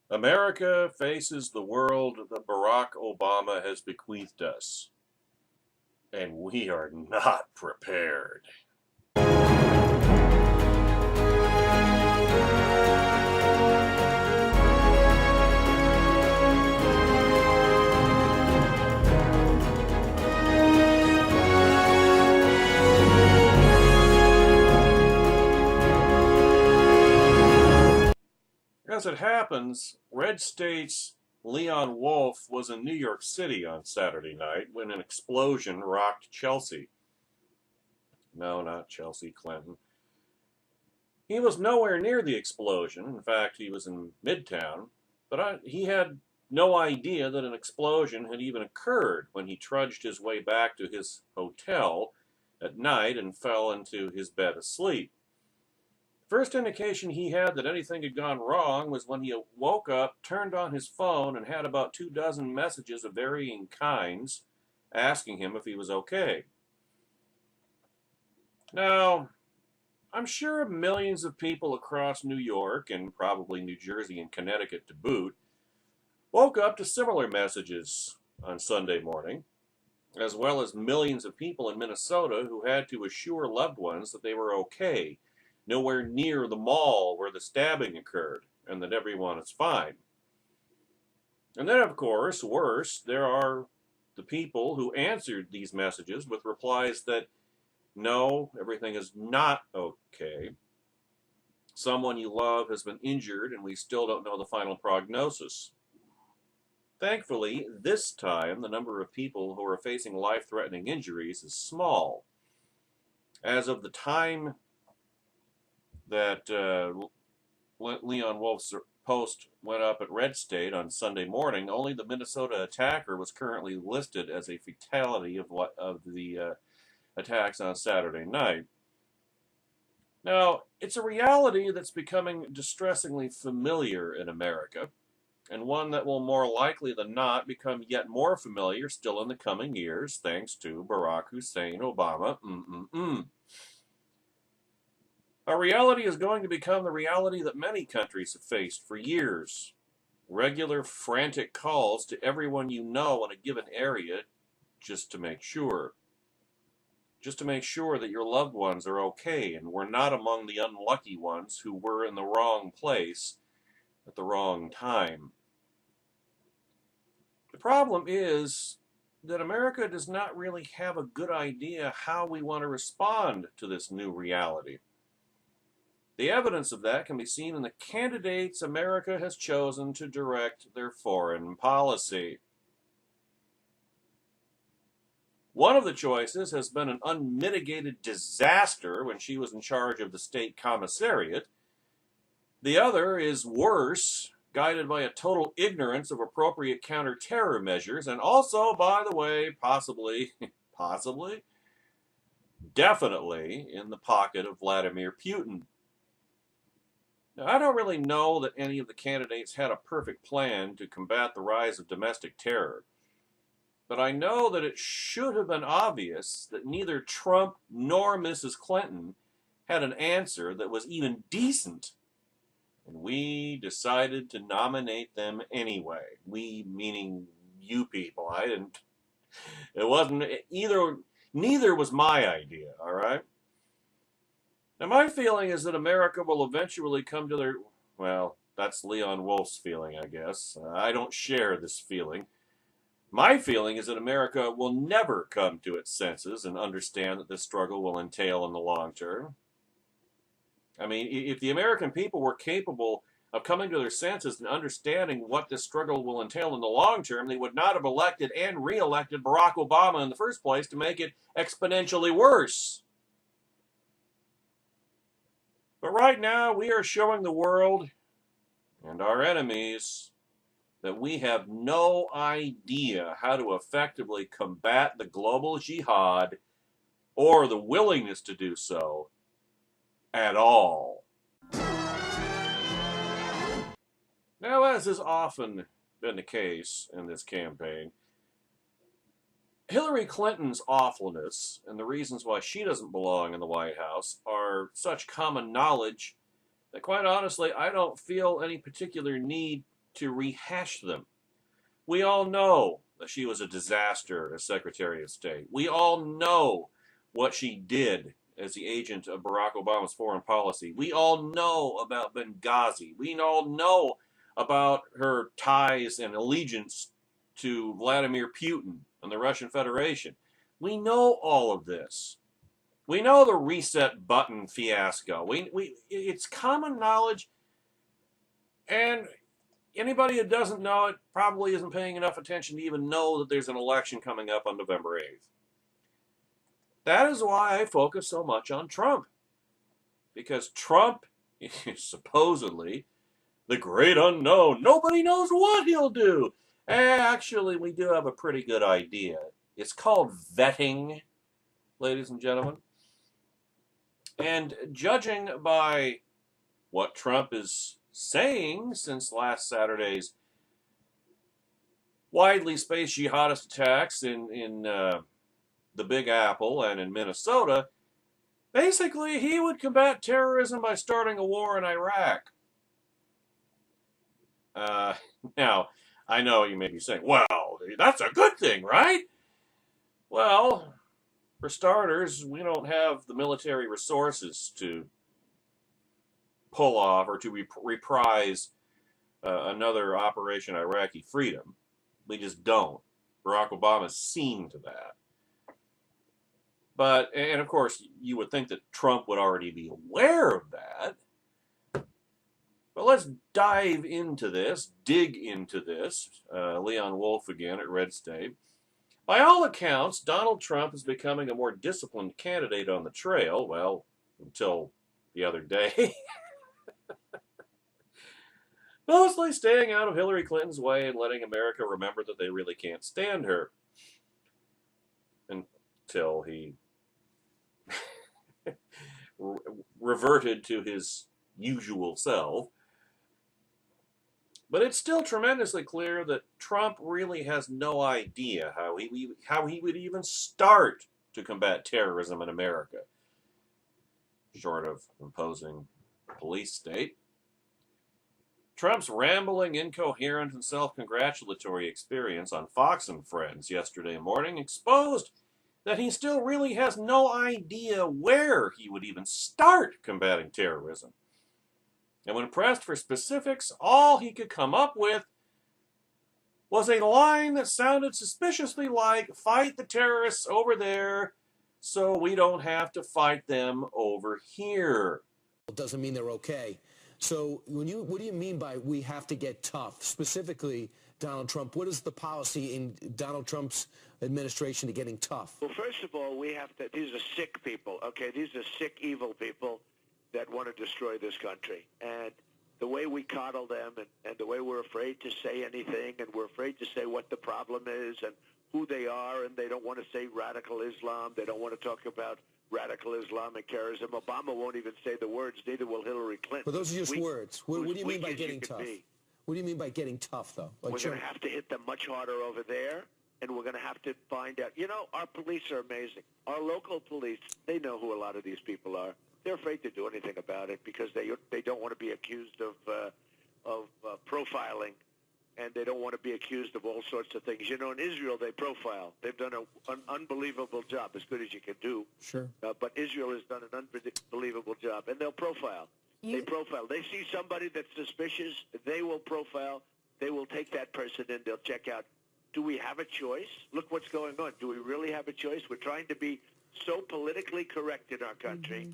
America faces the world that Barack Obama has bequeathed us, and we are not prepared. As it happens, Red State's Leon Wolf was in New York City on Saturday night when an explosion rocked Chelsea. No, not Chelsea Clinton. He was nowhere near the explosion. In fact, he was in Midtown, but he had no idea that an explosion had even occurred when he trudged his way back to his hotel at night and fell into his bed asleep. First indication he had that anything had gone wrong was when he woke up, turned on his phone, and had about 24 messages of varying kinds asking him if he was okay. Now, I'm sure millions of people across New York, and probably New Jersey and Connecticut to boot, woke up to similar messages on Sunday morning, as well as millions of people in Minnesota who had to assure loved ones that they were okay, nowhere near the mall where the stabbing occurred, and that everyone is fine. And then, of course, worse, there are the people who answered these messages with replies that no, everything is not okay. Someone you love has been injured, and we still don't know the final prognosis. Thankfully, this time, the number of people who are facing life-threatening injuries is small. As of the time that Leon Wolf's post went up at Red State on Sunday morning, only the Minnesota attacker was currently listed as a fatality of the attacks on Saturday night. Now, it's a reality that's becoming distressingly familiar in America, and one that will more likely than not become yet more familiar still in the coming years, thanks to Barack Hussein Obama. Our reality is going to become the reality that many countries have faced for years. Regular, frantic calls to everyone you know in a given area just to make sure. Just to make sure that your loved ones are okay and we're not among the unlucky ones who were in the wrong place at the wrong time. The problem is that America does not really have a good idea how we want to respond to this new reality. The evidence of that can be seen in the candidates America has chosen to direct their foreign policy. One of the choices has been an unmitigated disaster when she was in charge of the state commissariat. The other is worse, guided by a total ignorance of appropriate counter-terror measures, and also, by the way, possibly, definitely in the pocket of Vladimir Putin. Now, I don't really know that any of the candidates had a perfect plan to combat the rise of domestic terror. But I know that it should have been obvious that neither Trump nor Mrs. Clinton had an answer that was even decent. And we decided to nominate them anyway. We meaning you people. It wasn't neither was my idea, all right? Now, my feeling is that America will eventually come to their, well, that's Leon Wolf's feeling, I guess. I don't share this feeling. My feeling is that America will never come to its senses and understand that this struggle will entail in the long term. I mean, if the American people were capable of coming to their senses and understanding what this struggle will entail in the long term, they would not have elected and re-elected Barack Obama in the first place to make it exponentially worse. But right now, we are showing the world and our enemies that we have no idea how to effectively combat the global jihad or the willingness to do so at all. Now, as has often been the case in this campaign, Hillary Clinton's awfulness and the reasons why she doesn't belong in the White House are such common knowledge that, quite honestly, I don't feel any particular need to rehash them. We all know that she was a disaster as Secretary of State. We all know what she did as the agent of Barack Obama's foreign policy. We all know about Benghazi. We all know about her ties and allegiance to Vladimir Putin and the Russian Federation. We know all of this. We know the reset button fiasco. It's common knowledge, and anybody who doesn't know it probably isn't paying enough attention to even know that there's an election coming up on November 8th. That is why I focus so much on Trump. Because Trump is supposedly the great unknown. Nobody knows what he'll do. Actually, we do have a pretty good idea. It's called vetting, ladies and gentlemen. And judging by what Trump is saying since last Saturday's widely spaced jihadist attacks in the Big Apple and in Minnesota, basically he would combat terrorism by starting a war in Iraq. Now, I know you may be saying, well, that's a good thing, right? Well, for starters, we don't have the military resources to pull off or to reprise another Operation Iraqi Freedom. We just don't. Barack Obama's seen to that. But, and of course, you would think that Trump would already be aware of that. But let's dive into this, dig into this. Leon Wolf again at Red State. By all accounts, Donald Trump is becoming a more disciplined candidate on the trail. Well, until the other day. Mostly staying out of Hillary Clinton's way and letting America remember that they really can't stand her. Until he reverted to his usual self. But it's still tremendously clear that Trump really has no idea how he would even start to combat terrorism in America, short of imposing a police state. Trump's rambling, incoherent, and self-congratulatory experience on Fox and Friends yesterday morning exposed that he still really has no idea where he would even start combating terrorism. And when pressed for specifics, all he could come up with was a line that sounded suspiciously like, fight the terrorists over there so we don't have to fight them over here. It doesn't mean they're okay. So what do you mean by we have to get tough? Specifically, Donald Trump, what is the policy in Donald Trump's administration to getting tough? Well, first of all, we have to, these are sick people, okay? These are sick, evil people that want to destroy this country. And the way we coddle them and the way we're afraid to say anything and we're afraid to say what the problem is and who they are, and they don't want to say radical Islam. They don't want to talk about radical Islamic terrorism. Obama won't even say the words, neither will Hillary Clinton. But those are just words. What do you mean by getting tough? What do you mean by getting tough, though? Like we're going to have to hit them much harder over there, and we're going to have to find out. You know, our police are amazing. Our local police, they know who a lot of these people are. They're afraid to do anything about it because they don't want to be accused of profiling, and they don't want to be accused of all sorts of things. You know, in Israel, they profile. They've done an unbelievable job, as good as you can do. Sure. But Israel has done an unbelievable job, and they'll profile. They profile. They see somebody that's suspicious, they will profile. They will take that person in. They'll check out, do we have a choice? Look what's going on. Do we really have a choice? We're trying to be so politically correct in our country. Mm-hmm.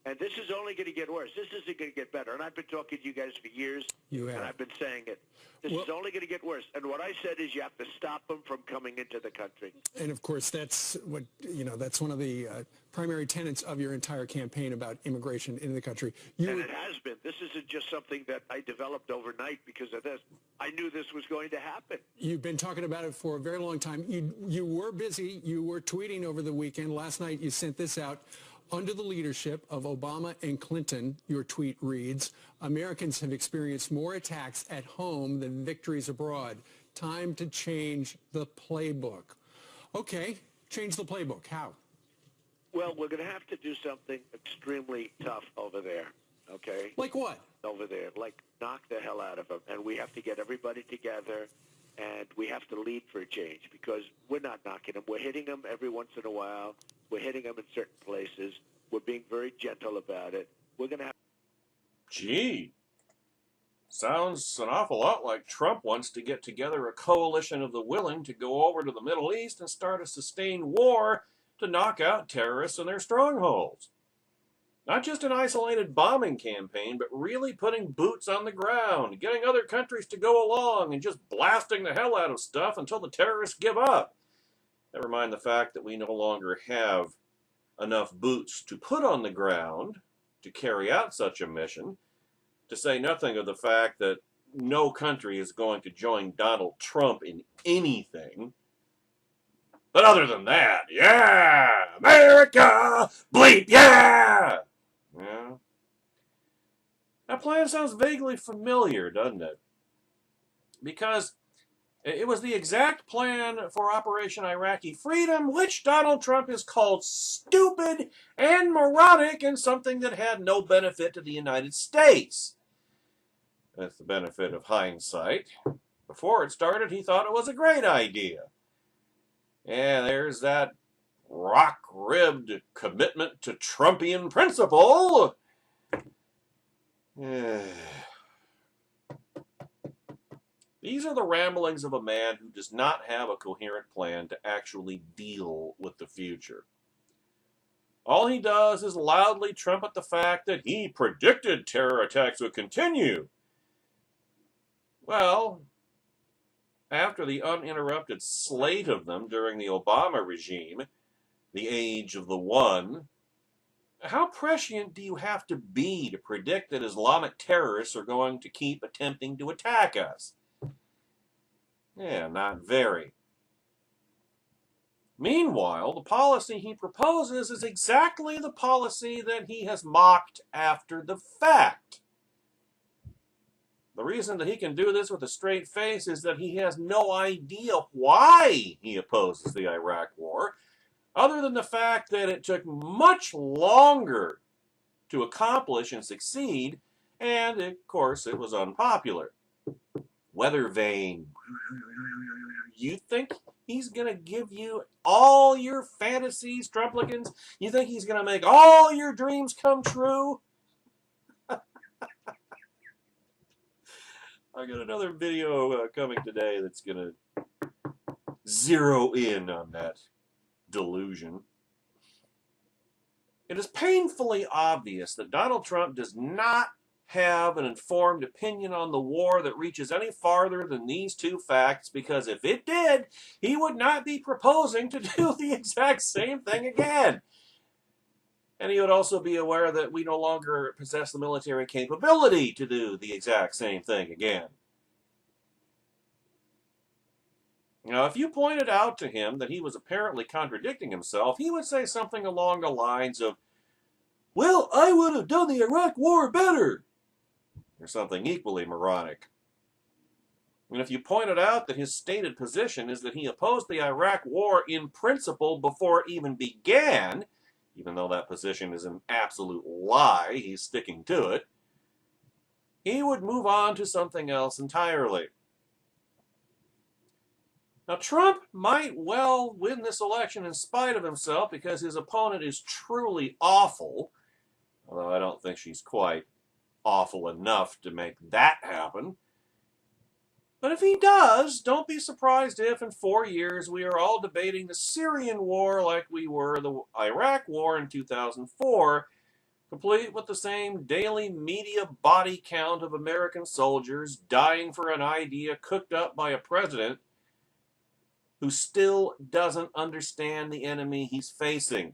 And this is only going to get worse. This isn't going to get better. And I've been talking to you guys for years, and I've been saying it. This is only going to get worse. And what I said is you have to stop them from coming into the country. And, of course, that's what, that's one of the primary tenets of your entire campaign about immigration in the country. And it has been. This isn't just something that I developed overnight because of this. I knew this was going to happen. You've been talking about it for a very long time. You were busy. You were tweeting over the weekend. Last night you sent this out. Under the leadership of Obama and Clinton, your tweet reads, Americans have experienced more attacks at home than victories abroad. Time to change the playbook. Okay, change the playbook. How? Well, we're going to have to do something extremely tough over there, okay? Like what? over there. Like, knock the hell out of them. And we have to get everybody together, and we have to lead for a change, because we're not knocking them. We're hitting them every once in a while. We're hitting them in certain places. We're being very gentle about it. We're going to have... Gee, sounds an awful lot like Trump wants to get together a coalition of the willing to go over to the Middle East and start a sustained war to knock out terrorists in their strongholds. Not just an isolated bombing campaign, but really putting boots on the ground, getting other countries to go along and just blasting the hell out of stuff until the terrorists give up. Never mind the fact that we no longer have enough boots to put on the ground to carry out such a mission, to say nothing of the fact that no country is going to join Donald Trump in anything. But other than that, yeah, America, bleep, yeah! Yeah. That plan sounds vaguely familiar, doesn't it? Because it was the exact plan for Operation Iraqi Freedom, which Donald Trump has called stupid and moronic and something that had no benefit to the United States. That's the benefit of hindsight. Before it started, he thought it was a great idea. And there's that rock-ribbed commitment to Trumpian principle. These are the ramblings of a man who does not have a coherent plan to actually deal with the future. All he does is loudly trumpet the fact that he predicted terror attacks would continue. Well, after the uninterrupted slate of them during the Obama regime, the age of the one, how prescient do you have to be to predict that Islamic terrorists are going to keep attempting to attack us? Yeah, not very. Meanwhile, the policy he proposes is exactly the policy that he has mocked after the fact. The reason that he can do this with a straight face is that he has no idea why he opposes the Iraq War, other than the fact that it took much longer to accomplish and succeed, and, of course, it was unpopular. Weather vane. You think he's going to give you all your fantasies, Trumplicans? You think he's going to make all your dreams come true? I got another video coming today that's going to zero in on that delusion. It is painfully obvious that Donald Trump does not have an informed opinion on the war that reaches any farther than these two facts, because if it did, he would not be proposing to do the exact same thing again. And he would also be aware that we no longer possess the military capability to do the exact same thing again. Now, if you pointed out to him that he was apparently contradicting himself, he would say something along the lines of, "Well, I would have done the Iraq War better," or something equally moronic. And if you pointed out that his stated position is that he opposed the Iraq War in principle before it even began, even though that position is an absolute lie, he's sticking to it, he would move on to something else entirely. Now, Trump might well win this election in spite of himself because his opponent is truly awful, although I don't think she's quite awful enough to make that happen. But if he does, don't be surprised if in 4 years we are all debating the Syrian war like we were the Iraq war in 2004, complete with the same daily media body count of American soldiers dying for an idea cooked up by a president who still doesn't understand the enemy he's facing.